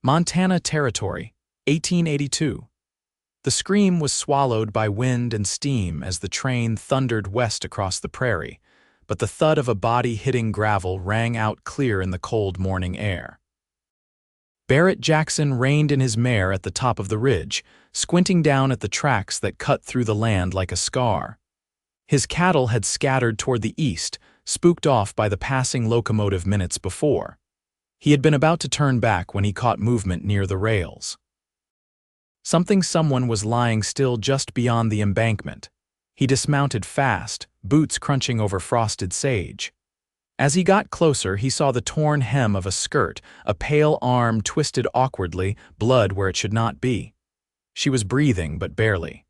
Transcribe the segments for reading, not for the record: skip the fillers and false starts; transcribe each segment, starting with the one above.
Montana Territory, 1882. The scream was swallowed by wind and steam as the train thundered west across the prairie, but the thud of a body hitting gravel rang out clear in the cold morning air. Barrett Jackson reined in his mare at the top of the ridge, squinting down at the tracks that cut through the land like a scar. His cattle had scattered toward the east, spooked off by the passing locomotive minutes before. He had been about to turn back when he caught movement near the rails. Someone was lying still just beyond the embankment. He dismounted fast, boots crunching over frosted sage. As he got closer, he saw the torn hem of a skirt, a pale arm twisted awkwardly, blood where it should not be. She was breathing, but barely.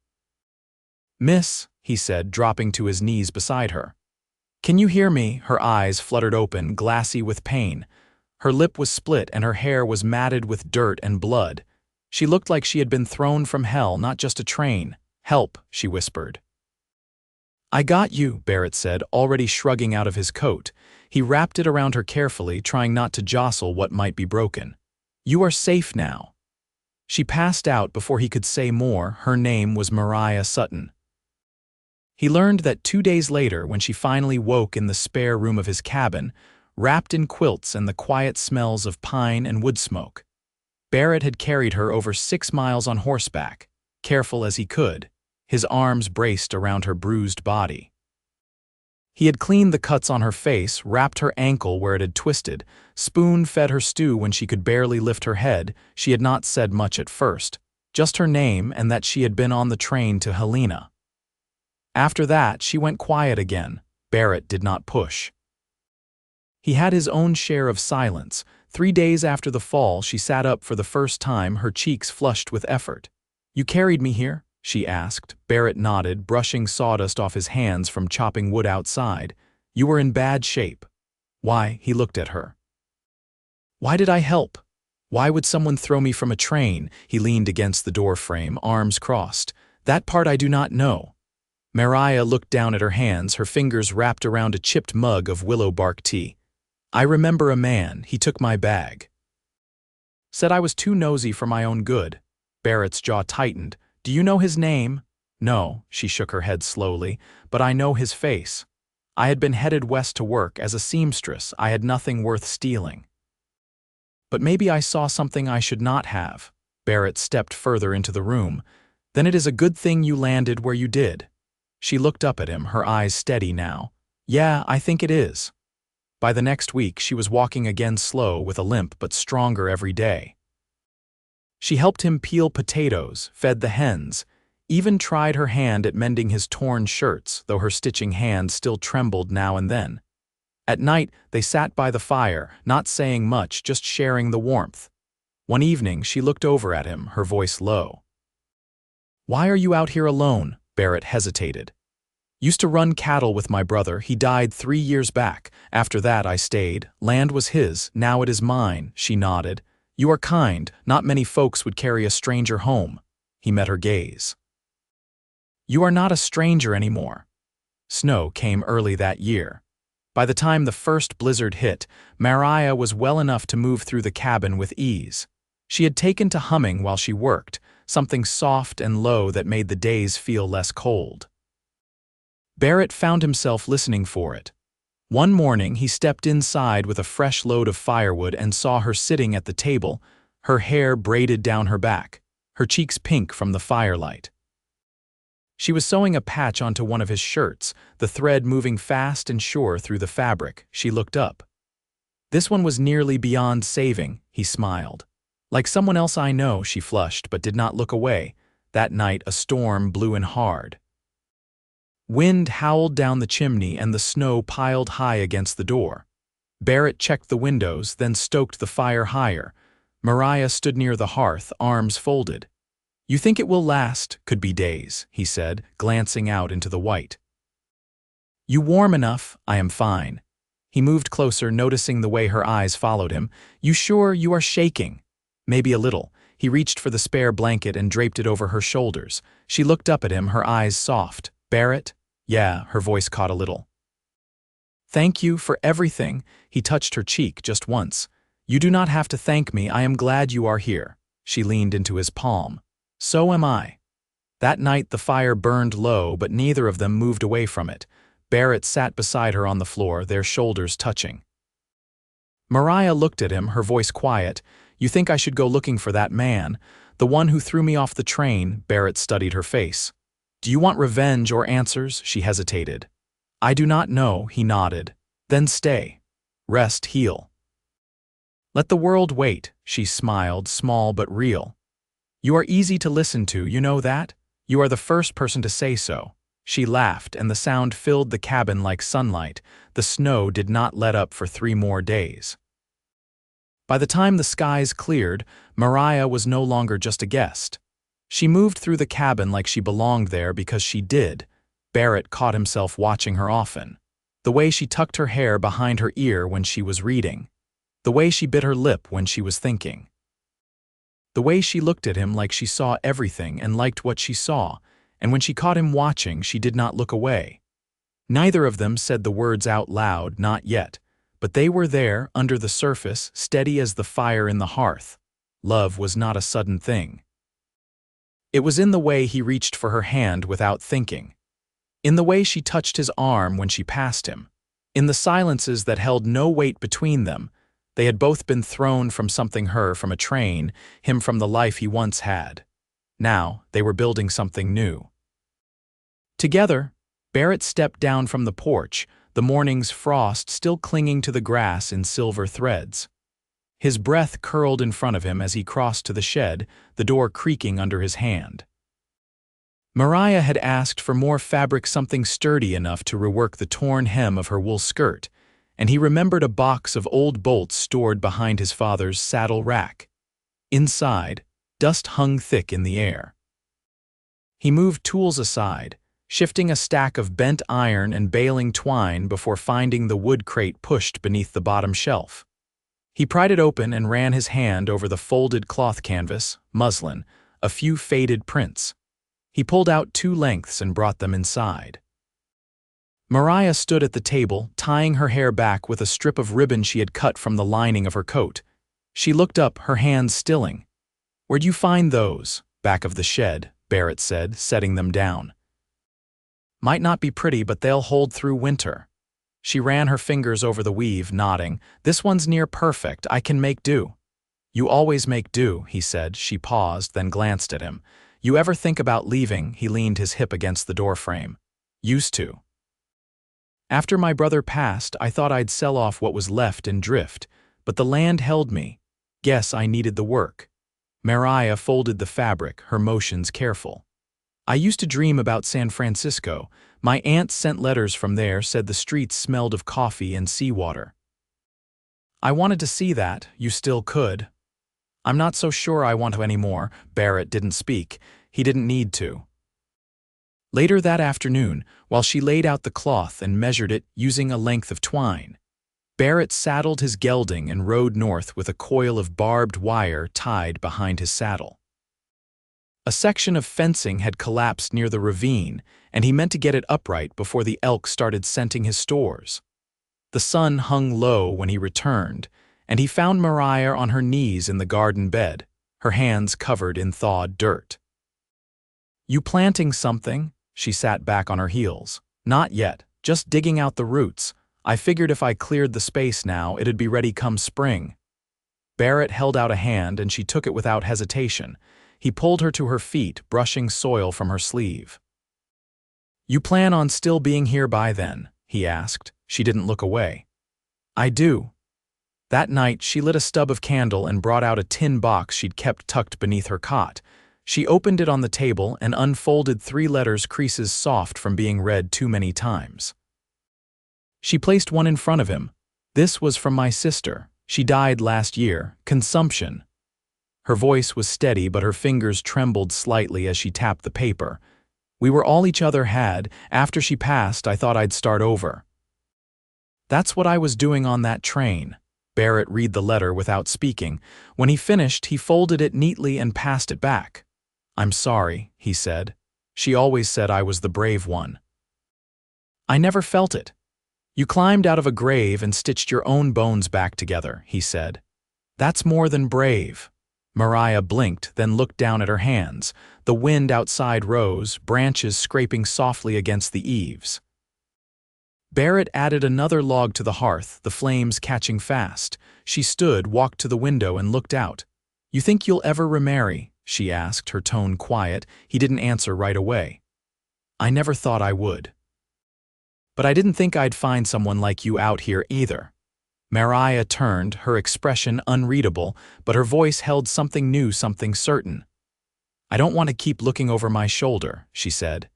"Miss," he said, dropping to his knees beside her. "Can you hear me?" Her eyes fluttered open, glassy with pain. Her lip was split and her hair was matted with dirt and blood. She looked like she had been thrown from hell, not just a train. "Help," she whispered. "I got you," Barrett said, already shrugging out of his coat. He wrapped it around her carefully, trying not to jostle what might be broken. "You are safe now." She passed out before he could say more. Her name was Mariah Sutton. He learned that 2 days later, when she finally woke in the spare room of his cabin, wrapped in quilts and the quiet smells of pine and wood smoke, Barrett had carried her over 6 miles on horseback, careful as he could, his arms braced around her bruised body. He had cleaned the cuts on her face, wrapped her ankle where it had twisted, spoon-fed her stew when she could barely lift her head. She had not said much at first, just her name and that she had been on the train to Helena. After that, she went quiet again. Barrett did not push. He had his own share of silence. 3 days after the fall, she sat up for the first time, her cheeks flushed with effort. "You carried me here?" she asked. Barrett nodded, brushing sawdust off his hands from chopping wood outside. "You were in bad shape." "Why?" He looked at her. "Why did I help? Why would someone throw me from a train?" He leaned against the door frame, arms crossed. "That part I do not know." Mariah looked down at her hands, her fingers wrapped around a chipped mug of willow bark tea. "I remember a man. He took my bag. Said I was too nosy for my own good." Barrett's jaw tightened. "Do you know his name?" "No," she shook her head slowly, "but I know his face. I had been headed west to work as a seamstress. I had nothing worth stealing. But maybe I saw something I should not have." Barrett stepped further into the room. "Then it is a good thing you landed where you did." She looked up at him, her eyes steady now. "Yeah, I think it is." By the next week, she was walking again, slow, with a limp, but stronger every day. She helped him peel potatoes, fed the hens, even tried her hand at mending his torn shirts, though her stitching hand still trembled now and then. At night, they sat by the fire, not saying much, just sharing the warmth. One evening, she looked over at him, her voice low. "Why are you out here alone?" Barrett hesitated. "Used to run cattle with my brother. He died 3 years back. After that, I stayed. Land was his. Now it is mine." She nodded. "You are kind. Not many folks would carry a stranger home." He met her gaze. "You are not a stranger anymore." Snow came early that year. By the time the first blizzard hit, Mariah was well enough to move through the cabin with ease. She had taken to humming while she worked, something soft and low that made the days feel less cold. Barrett found himself listening for it. One morning, he stepped inside with a fresh load of firewood and saw her sitting at the table, her hair braided down her back, her cheeks pink from the firelight. She was sewing a patch onto one of his shirts, the thread moving fast and sure through the fabric. She looked up. "This one was nearly beyond saving," he smiled. "Like someone else I know," she flushed, but did not look away. That night, a storm blew in hard. Wind howled down the chimney and the snow piled high against the door. Barrett checked the windows, then stoked the fire higher. Mariah stood near the hearth, arms folded. "You think it will last? Could be days," he said, glancing out into the white. "You warm enough? I am fine." He moved closer, noticing the way her eyes followed him. "You sure you are shaking?" "Maybe a little." He reached for the spare blanket and draped it over her shoulders. She looked up at him, her eyes soft. "Barrett?" "Yeah," her voice caught a little. "Thank you for everything." He touched her cheek just once. You do not have to thank me, I am glad you are here. She leaned into his palm. So am I. That night the fire burned low, but neither of them moved away from it. Barrett sat beside her on the floor, their shoulders touching. Mariah looked at him, her voice quiet. You think I should go looking for that man? The one who threw me off the train? Barrett studied her face. Do you want revenge or answers? She hesitated. I do not know, he nodded. Then stay. Rest, heal. Let the world wait, she smiled, small but real. You are easy to listen to, you know that? You are the first person to say so. She laughed, and the sound filled the cabin like sunlight. The snow did not let up for 3 more days. By the time the skies cleared, Mariah was no longer just a guest. She moved through the cabin like she belonged there because she did. Barrett caught himself watching her often. The way she tucked her hair behind her ear when she was reading. The way she bit her lip when she was thinking. The way she looked at him like she saw everything and liked what she saw, and when she caught him watching, she did not look away. Neither of them said the words out loud, not yet, but they were there, under the surface, steady as the fire in the hearth. Love was not a sudden thing. It was in the way he reached for her hand without thinking. In the way she touched his arm when she passed him. In the silences that held no weight between them. They had both been thrown from something, her from a train, him from the life he once had. Now, they were building something new. Together, Barrett stepped down from the porch, the morning's frost still clinging to the grass in silver threads. His breath curled in front of him as he crossed to the shed, the door creaking under his hand. Mariah had asked for more fabric, something sturdy enough to rework the torn hem of her wool skirt, and he remembered a box of old bolts stored behind his father's saddle rack. Inside, dust hung thick in the air. He moved tools aside, shifting a stack of bent iron and baling twine before finding the wood crate pushed beneath the bottom shelf. He pried it open and ran his hand over the folded cloth canvas, muslin, a few faded prints. He pulled out 2 lengths and brought them inside. Mariah stood at the table, tying her hair back with a strip of ribbon she had cut from the lining of her coat. She looked up, her hands stilling. Where'd you find those? Back of the shed, Barrett said, setting them down. Might not be pretty, but they'll hold through winter. She ran her fingers over the weave, nodding. This one's near perfect, I can make do. You always make do, he said. She paused, then glanced at him. You ever think about leaving? He leaned his hip against the doorframe. Used to. After my brother passed, I thought I'd sell off what was left and drift, but the land held me. Guess I needed the work. Mariah folded the fabric, her motions careful. I used to dream about San Francisco. My aunt sent letters from there, said the streets smelled of coffee and seawater. I wanted to see that, you still could. I'm not so sure I want to anymore. Barrett didn't speak. He didn't need to. Later that afternoon, while she laid out the cloth and measured it using a length of twine, Barrett saddled his gelding and rode north with a coil of barbed wire tied behind his saddle. A section of fencing had collapsed near the ravine, and he meant to get it upright before the elk started scenting his stores. The sun hung low when he returned, and he found Mariah on her knees in the garden bed, her hands covered in thawed dirt. You planting something? She sat back on her heels. Not yet, just digging out the roots. I figured if I cleared the space now, it'd be ready come spring. Barrett held out a hand and she took it without hesitation. He pulled her to her feet, brushing soil from her sleeve. You plan on still being here by then? He asked. She didn't look away. I do. That night, she lit a stub of candle and brought out a tin box she'd kept tucked beneath her cot. She opened it on the table and unfolded 3 letters, creases soft from being read too many times. She placed one in front of him. This was from my sister. She died last year, consumption. Her voice was steady, but her fingers trembled slightly as she tapped the paper. We were all each other had. After she passed, I thought I'd start over. That's what I was doing on that train. Barrett read the letter without speaking. When he finished, he folded it neatly and passed it back. I'm sorry, he said. She always said I was the brave one. I never felt it. You climbed out of a grave and stitched your own bones back together, he said. That's more than brave. Mariah blinked, then looked down at her hands. The wind outside rose, branches scraping softly against the eaves. Barrett added another log to the hearth, the flames catching fast. She stood, walked to the window, and looked out. "You think you'll ever remarry?" she asked, her tone quiet. He didn't answer right away. "I never thought I would. But I didn't think I'd find someone like you out here either." Mariah turned, her expression unreadable, but her voice held something new, something certain. "I don't want to keep looking over my shoulder," she said.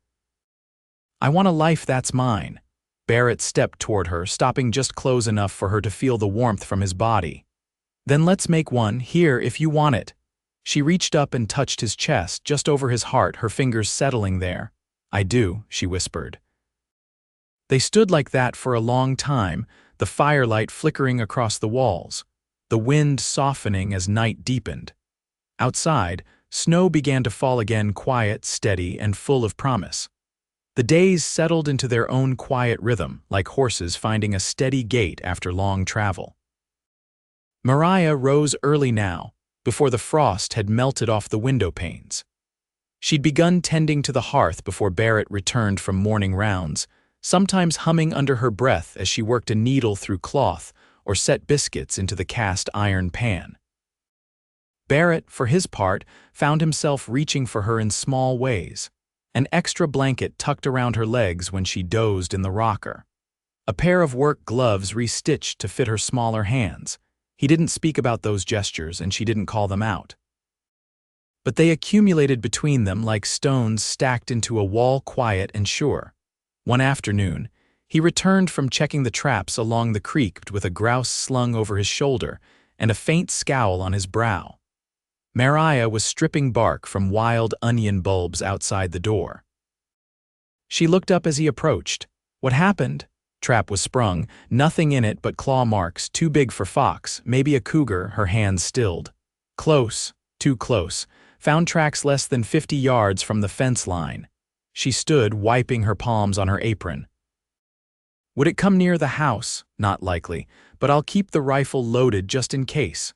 "I want a life that's mine." Barrett stepped toward her, stopping just close enough for her to feel the warmth from his body. "Then let's make one, here if you want it." She reached up and touched his chest, just over his heart, her fingers settling there. "I do," she whispered. They stood like that for a long time, the firelight flickering across the walls, the wind softening as night deepened. Outside, snow began to fall again, quiet, steady, and full of promise. The days settled into their own quiet rhythm, like horses finding a steady gait after long travel. Mariah rose early now, before the frost had melted off the window panes. She'd begun tending to the hearth before Barrett returned from morning rounds, sometimes humming under her breath as she worked a needle through cloth or set biscuits into the cast iron pan. Barrett, for his part, found himself reaching for her in small ways. An extra blanket tucked around her legs when she dozed in the rocker. A pair of work gloves restitched to fit her smaller hands. He didn't speak about those gestures, and she didn't call them out. But they accumulated between them like stones stacked into a wall, quiet and sure. One afternoon, he returned from checking the traps along the creek with a grouse slung over his shoulder and a faint scowl on his brow. Mariah was stripping bark from wild onion bulbs outside the door. She looked up as he approached. "What happened?" Trap was sprung, nothing in it but claw marks, too big for fox, maybe a cougar, her hands stilled. "Close, too close. Found tracks less than 50 yards from the fence line." She stood, wiping her palms on her apron. "Would it come near the house?" "Not likely, but I'll keep the rifle loaded just in case."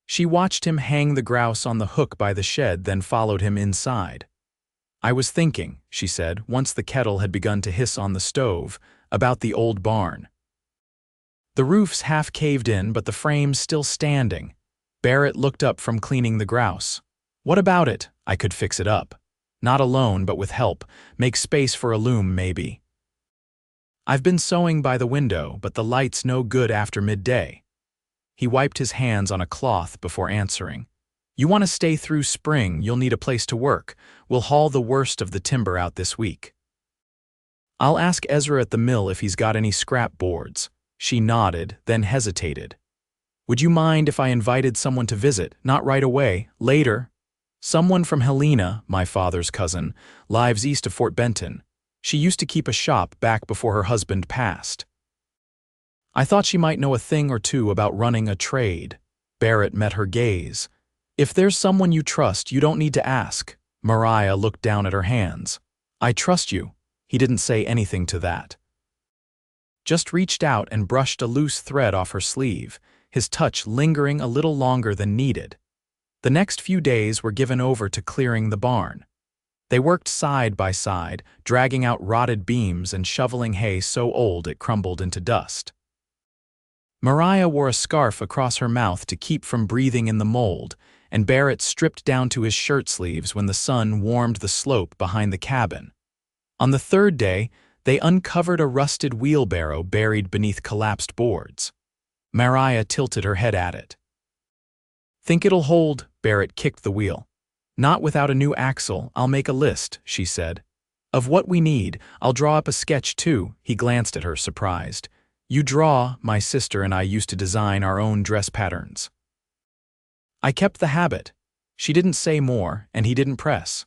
She watched him hang the grouse on the hook by the shed, then followed him inside. "I was thinking," she said, once the kettle had begun to hiss on the stove, "about the old barn. The roof's half caved in, but the frame's still standing." Barrett looked up from cleaning the grouse. "What about it? I could fix it up. Not alone, but with help. Make space for a loom, maybe. I've been sewing by the window, but the light's no good after midday." He wiped his hands on a cloth before answering. "You want to stay through spring, you'll need a place to work. We'll haul the worst of the timber out this week. I'll ask Ezra at the mill if he's got any scrap boards." She nodded, then hesitated. "Would you mind if I invited someone to visit? Not right away, later." "Someone from Helena, my father's cousin, lives east of Fort Benton. She used to keep a shop back before her husband passed. I thought she might know a thing or two about running a trade." Barrett met her gaze. "If there's someone you trust, you don't need to ask." Mariah looked down at her hands. "I trust you." He didn't say anything to that. Just reached out and brushed a loose thread off her sleeve, his touch lingering a little longer than needed. The next few days were given over to clearing the barn. They worked side by side, dragging out rotted beams and shoveling hay so old it crumbled into dust. Mariah wore a scarf across her mouth to keep from breathing in the mold, and Barrett stripped down to his shirt sleeves when the sun warmed the slope behind the cabin. On the third day, they uncovered a rusted wheelbarrow buried beneath collapsed boards. Mariah tilted her head at it. "Think it'll hold?" Barrett kicked the wheel. "Not without a new axle. I'll make a list," she said. "Of what we need. I'll draw up a sketch too." He glanced at her, surprised. "You draw. My sister and I used to design our own dress patterns." I kept the habit. She didn't say more, and he didn't press.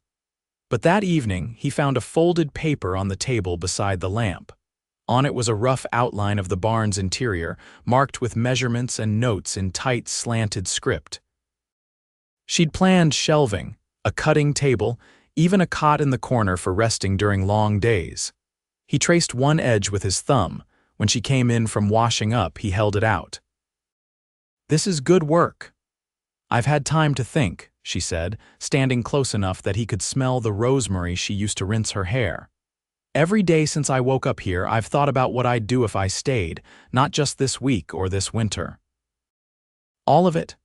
But that evening, he found a folded paper on the table beside the lamp. On it was a rough outline of the barn's interior, marked with measurements and notes in tight, slanted script. She'd planned shelving, a cutting table, even a cot in the corner for resting during long days. He traced one edge with his thumb. When she came in from washing up, he held it out. "This is good work." I've had time to think, she said, standing close enough that he could smell the rosemary she used to rinse her hair. Every day since I woke up here, I've thought about what I'd do if I stayed, not just this week or this winter. All of it?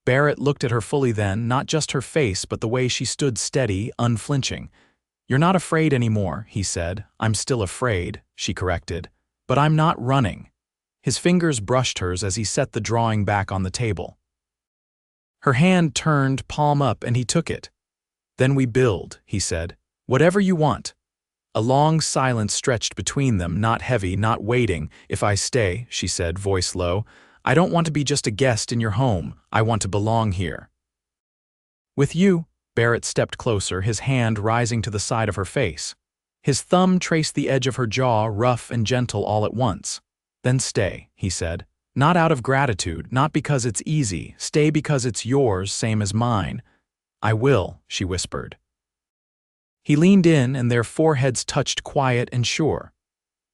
Barrett looked at her fully then, not just her face, but the way she stood steady, unflinching. You're not afraid anymore, he said. I'm still afraid, she corrected. But I'm not running. His fingers brushed hers as he set the drawing back on the table. Her hand turned, palm up, and he took it. Then we build, he said. Whatever you want. A long silence stretched between them, not heavy, not waiting. If I stay, she said, voice low, I don't want to be just a guest in your home. I want to belong here. With you, Barrett stepped closer, his hand rising to the side of her face. His thumb traced the edge of her jaw, rough and gentle all at once. Then stay, he said. Not out of gratitude, not because it's easy. Stay because it's yours, same as mine. I will, she whispered. He leaned in, and their foreheads touched, quiet and sure.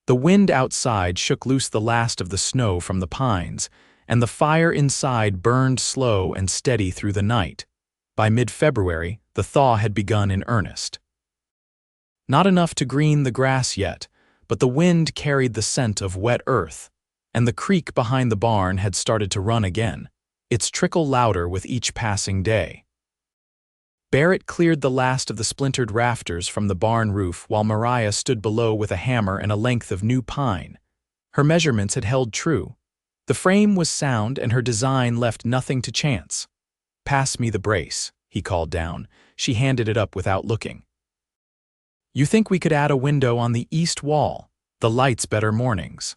The wind outside shook loose the last of the snow from the pines, and the fire inside burned slow and steady through the night. By mid-February, the thaw had begun in earnest. Not enough to green the grass yet, but the wind carried the scent of wet earth, and the creek behind the barn had started to run again, its trickle louder with each passing day. Barrett cleared the last of the splintered rafters from the barn roof while Mariah stood below with a hammer and a length of new pine. Her measurements had held true. The frame was sound and her design left nothing to chance. Pass me the brace, he called down. She handed it up without looking. You think we could add a window on the east wall? The light's better mornings.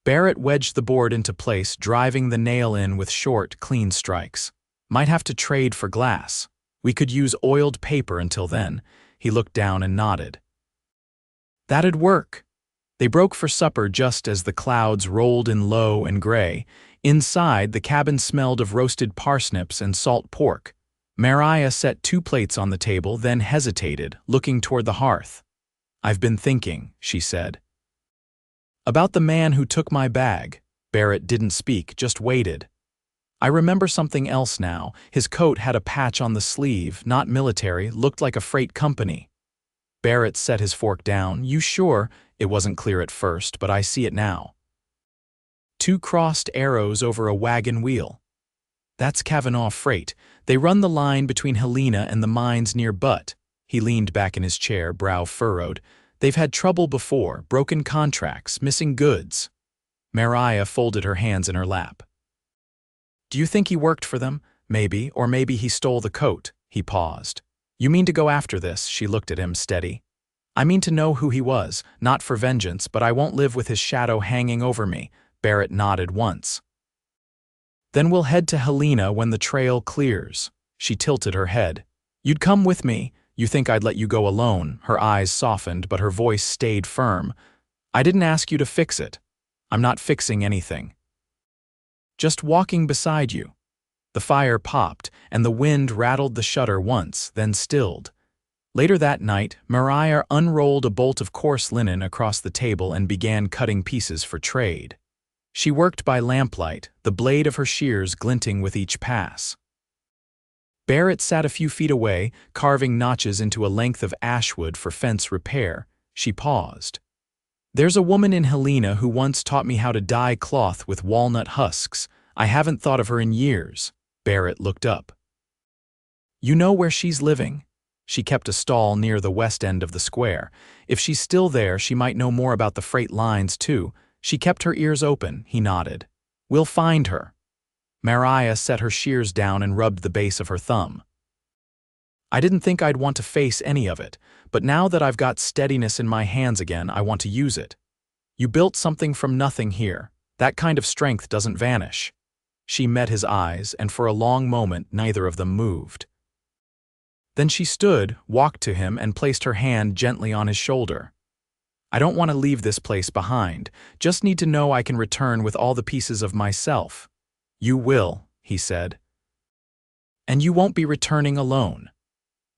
Barrett wedged the board into place, driving the nail in with short, clean strikes. Might have to trade for glass. We could use oiled paper until then. He looked down and nodded. That'd work. They broke for supper just as the clouds rolled in low and gray. Inside, the cabin smelled of roasted parsnips and salt pork. Mariah set 2 plates on the table, then hesitated, looking toward the hearth. I've been thinking, she said. About the man who took my bag. Barrett didn't speak, just waited. I remember something else now. His coat had a patch on the sleeve, not military, looked like a freight company. Barrett set his fork down. You sure? It wasn't clear at first, but I see it now. 2 crossed arrows over a wagon wheel. That's Kavanaugh Freight. They run the line between Helena and the mines near Butte. He leaned back in his chair, brow furrowed. They've had trouble before, broken contracts, missing goods. Mariah folded her hands in her lap. Do you think he worked for them? Maybe, or maybe he stole the coat. He paused. You mean to go after this? She looked at him, steady. I mean to know who he was, not for vengeance, but I won't live with his shadow hanging over me. Barrett nodded once. Then we'll head to Helena when the trail clears. She tilted her head. You'd come with me. You think I'd let you go alone? Her eyes softened, but her voice stayed firm. I didn't ask you to fix it. I'm not fixing anything. Just walking beside you. The fire popped, and the wind rattled the shutter once, then stilled. Later that night, Mariah unrolled a bolt of coarse linen across the table and began cutting pieces for trade. She worked by lamplight, the blade of her shears glinting with each pass. Barrett sat a few feet away, carving notches into a length of ashwood for fence repair. She paused. There's a woman in Helena who once taught me how to dye cloth with walnut husks. I haven't thought of her in years. Barrett looked up. You know where she's living? She kept a stall near the west end of the square. If she's still there, she might know more about the freight lines, too. She kept her ears open, he nodded. We'll find her. Mariah set her shears down and rubbed the base of her thumb. I didn't think I'd want to face any of it, but now that I've got steadiness in my hands again, I want to use it. You built something from nothing here. That kind of strength doesn't vanish. She met his eyes, and for a long moment neither of them moved. Then she stood, walked to him, and placed her hand gently on his shoulder. I don't want to leave this place behind, just need to know I can return with all the pieces of myself. You will, he said. And you won't be returning alone.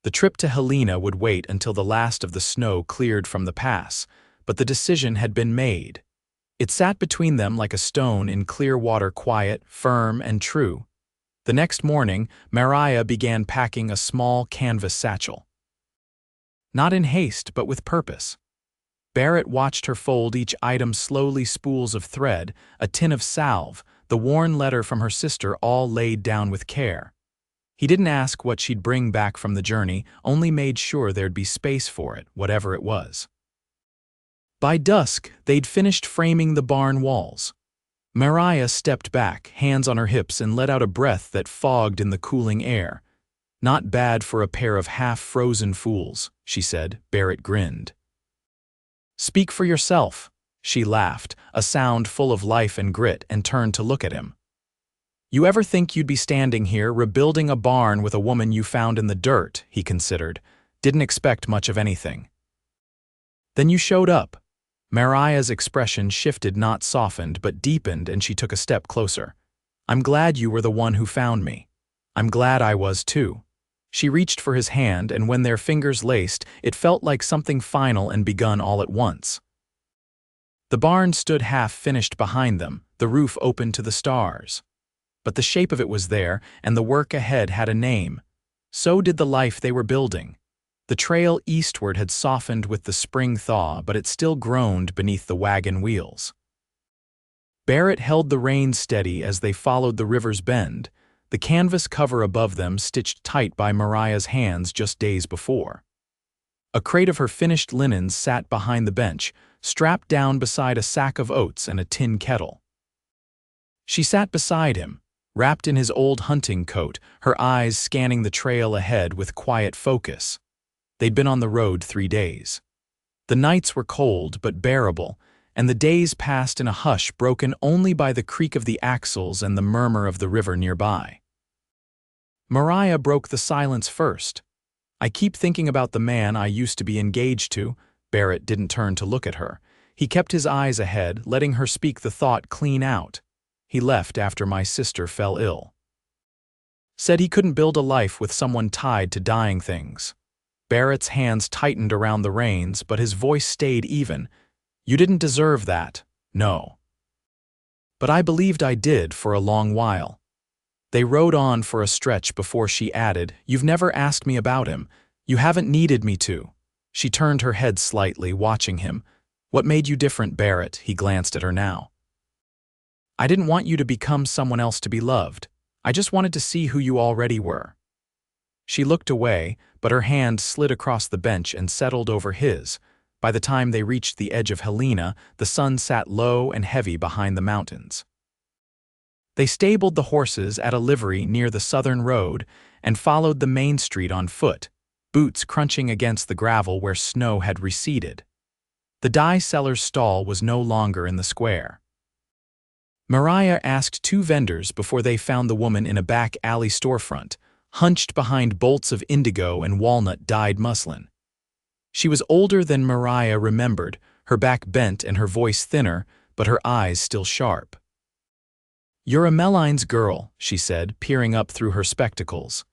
The trip to Helena would wait until the last of the snow cleared from the pass, but the decision had been made. It sat between them like a stone in clear water, quiet, firm, and true. The next morning, Mariah began packing a small canvas satchel. Not in haste, but with purpose. Barrett watched her fold each item slowly, spools of thread, a tin of salve, the worn letter from her sister, all laid down with care. He didn't ask what she'd bring back from the journey, only made sure there'd be space for it, whatever it was. By dusk, they'd finished framing the barn walls. Mariah stepped back, hands on her hips, and let out a breath that fogged in the cooling air. "Not bad for a pair of half-frozen fools," she said. Barrett grinned. "Speak for yourself," she laughed, a sound full of life and grit, and turned to look at him. "You ever think you'd be standing here rebuilding a barn with a woman you found in the dirt?" he considered. "Didn't expect much of anything." "Then you showed up." Mariah's expression shifted, not softened, but deepened, and she took a step closer. "I'm glad you were the one who found me. I'm glad I was too." She reached for his hand, and when their fingers laced, it felt like something final and begun all at once. The barn stood half-finished behind them, the roof open to the stars. But the shape of it was there, and the work ahead had a name. So did the life they were building. The trail eastward had softened with the spring thaw, but it still groaned beneath the wagon wheels. Barrett held the reins steady as they followed the river's bend, the canvas cover above them stitched tight by Mariah's hands just days before. A crate of her finished linens sat behind the bench, strapped down beside a sack of oats and a tin kettle. She sat beside him, wrapped in his old hunting coat, her eyes scanning the trail ahead with quiet focus. They'd been on the road 3 days. The nights were cold but bearable, and the days passed in a hush broken only by the creak of the axles and the murmur of the river nearby. Mariah broke the silence first. "I keep thinking about the man I used to be engaged to." Barrett didn't turn to look at her. He kept his eyes ahead, letting her speak the thought clean out. "He left after my sister fell ill. Said he couldn't build a life with someone tied to dying things." Barrett's hands tightened around the reins, but his voice stayed even. "You didn't deserve that, no. But I believed I did for a long while." They rode on for a stretch before she added, "You've never asked me about him. You haven't needed me to." She turned her head slightly, watching him. "What made you different, Barrett?" He glanced at her now. "I didn't want you to become someone else to be loved. I just wanted to see who you already were." She looked away, but her hand slid across the bench and settled over his. By the time they reached the edge of Helena, the sun sat low and heavy behind the mountains. They stabled the horses at a livery near the southern road and followed the main street on foot, boots crunching against the gravel where snow had receded. The dye seller's stall was no longer in the square. Mariah asked 2 vendors before they found the woman in a back alley storefront, hunched behind bolts of indigo and walnut-dyed muslin. She was older than Mariah remembered, her back bent and her voice thinner, but her eyes still sharp. "You're a Mellines girl," she said, peering up through her spectacles.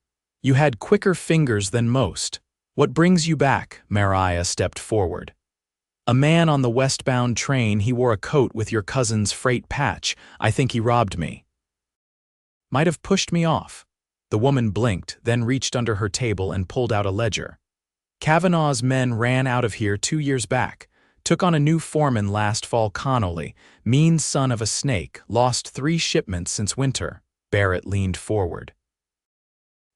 "You had quicker fingers than most. What brings you back?" Mariah stepped forward. "A man on the westbound train. He wore a coat with your cousin's freight patch. I think he robbed me. Might have pushed me off." The woman blinked, then reached under her table and pulled out a ledger. "Kavanaugh's men ran out of here 2 years back. Took on a new foreman last fall. Connolly, mean son of a snake, lost 3 shipments since winter." Barrett leaned forward.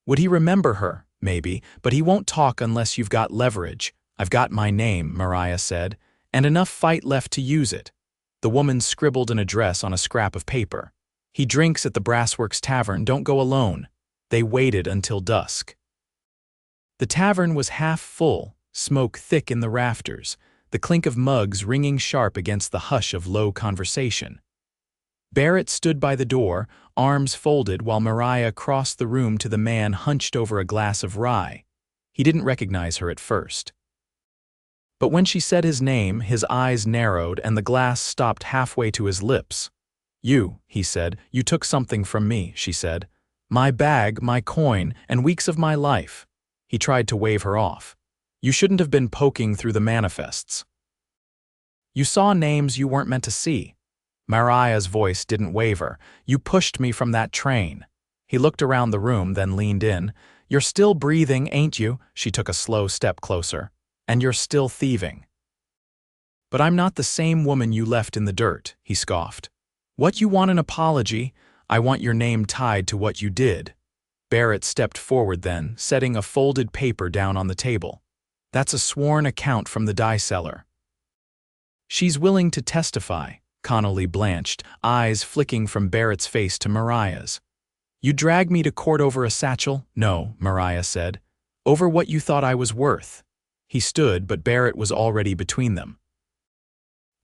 "Would he remember her? Maybe, but he won't talk unless you've got leverage." "I've got my name," Mariah said, "and enough fight left to use it." The woman scribbled an address on a scrap of paper. "He drinks at the Brassworks Tavern. Don't go alone." They waited until dusk. The tavern was half full, smoke thick in the rafters, the clink of mugs ringing sharp against the hush of low conversation. Barrett stood by the door, arms folded, while Mariah crossed the room to the man hunched over a glass of rye. He didn't recognize her at first. But when she said his name, his eyes narrowed and the glass stopped halfway to his lips. "You," he said. "You took something from me," she said. "My bag, my coin, and weeks of my life." He tried to wave her off. "You shouldn't have been poking through the manifests. You saw names you weren't meant to see." Mariah's voice didn't waver. "You pushed me from that train." He looked around the room, then leaned in. "You're still breathing, ain't you?" She took a slow step closer. "And you're still thieving." "But I'm not the same woman you left in the dirt," he scoffed. "What, you want an apology? I want your name tied to what you did." Barrett stepped forward then, setting a folded paper down on the table. "That's a sworn account from the dye seller." "She's willing to testify." Connolly blanched, eyes flicking from Barrett's face to Mariah's. "You drag me to court over a satchel?" "No," Mariah said. "Over what you thought I was worth." He stood, but Barrett was already between them.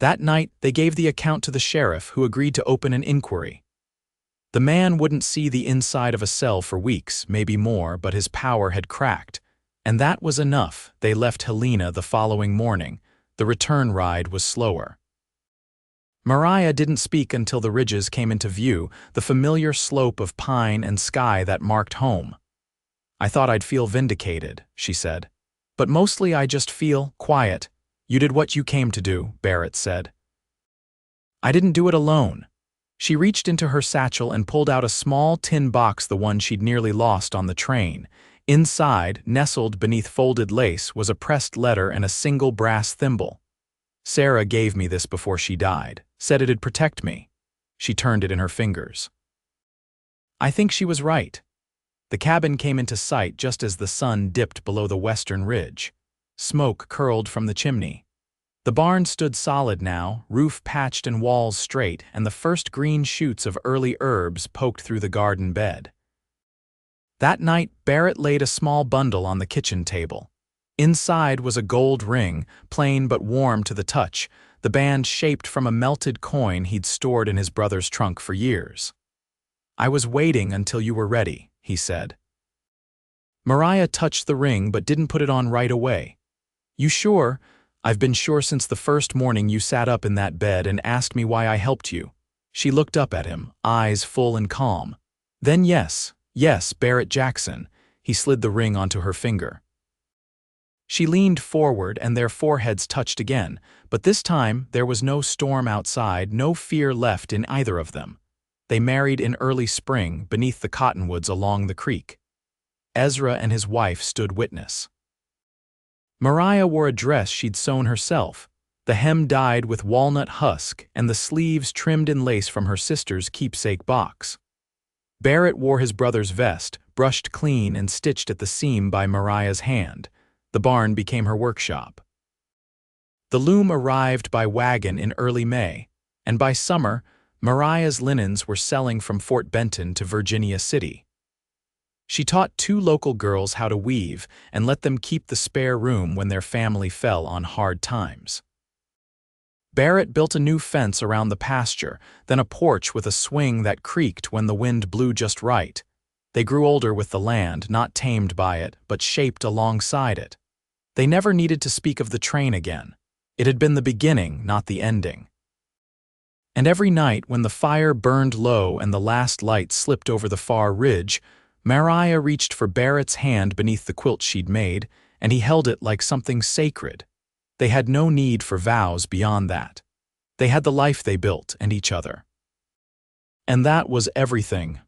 That night, they gave the account to the sheriff, who agreed to open an inquiry. The man wouldn't see the inside of a cell for weeks, maybe more, but his power had cracked. And that was enough. They left Helena the following morning. The return ride was slower. Mariah didn't speak until the ridges came into view, the familiar slope of pine and sky that marked home. "I thought I'd feel vindicated," she said. "But mostly I just feel quiet." "You did what you came to do," Barrett said. "I didn't do it alone." She reached into her satchel and pulled out a small tin box, the one she'd nearly lost on the train. Inside, nestled beneath folded lace, was a pressed letter and a single brass thimble. "Sarah gave me this before she died. Said it'd protect me." She turned it in her fingers. I think she was right. The cabin came into sight just as the sun dipped below the western ridge. Smoke curled from the chimney. The barn stood solid now, roof patched and walls straight, and the first green shoots of early herbs poked through the garden bed. That night, Barrett laid a small bundle on the kitchen table. Inside was a gold ring, plain but warm to the touch, the band shaped from a melted coin he'd stored in his brother's trunk for years. "I was waiting until you were ready," he said. Mariah touched the ring but didn't put it on right away. "You sure?" "I've been sure since the first morning you sat up in that bed and asked me why I helped you." She looked up at him, eyes full and calm. "Then yes, Barrett Jackson." He slid the ring onto her finger. She leaned forward and their foreheads touched again, but this time there was no storm outside, no fear left in either of them. They married in early spring beneath the cottonwoods along the creek. Ezra and his wife stood witness. Mariah wore a dress she'd sewn herself, the hem dyed with walnut husk and the sleeves trimmed in lace from her sister's keepsake box. Barrett wore his brother's vest, brushed clean and stitched at the seam by Mariah's hand. The barn became her workshop. The loom arrived by wagon in early May, and by summer, Mariah's linens were selling from Fort Benton to Virginia City. She taught 2 local girls how to weave and let them keep the spare room when their family fell on hard times. Barrett built a new fence around the pasture, then a porch with a swing that creaked when the wind blew just right. They grew older with the land, not tamed by it, but shaped alongside it. They never needed to speak of the train again. It had been the beginning, not the ending. And every night, when the fire burned low and the last light slipped over the far ridge, Mariah reached for Barrett's hand beneath the quilt she'd made, and he held it like something sacred. They had no need for vows beyond that. They had the life they built and each other. And that was everything,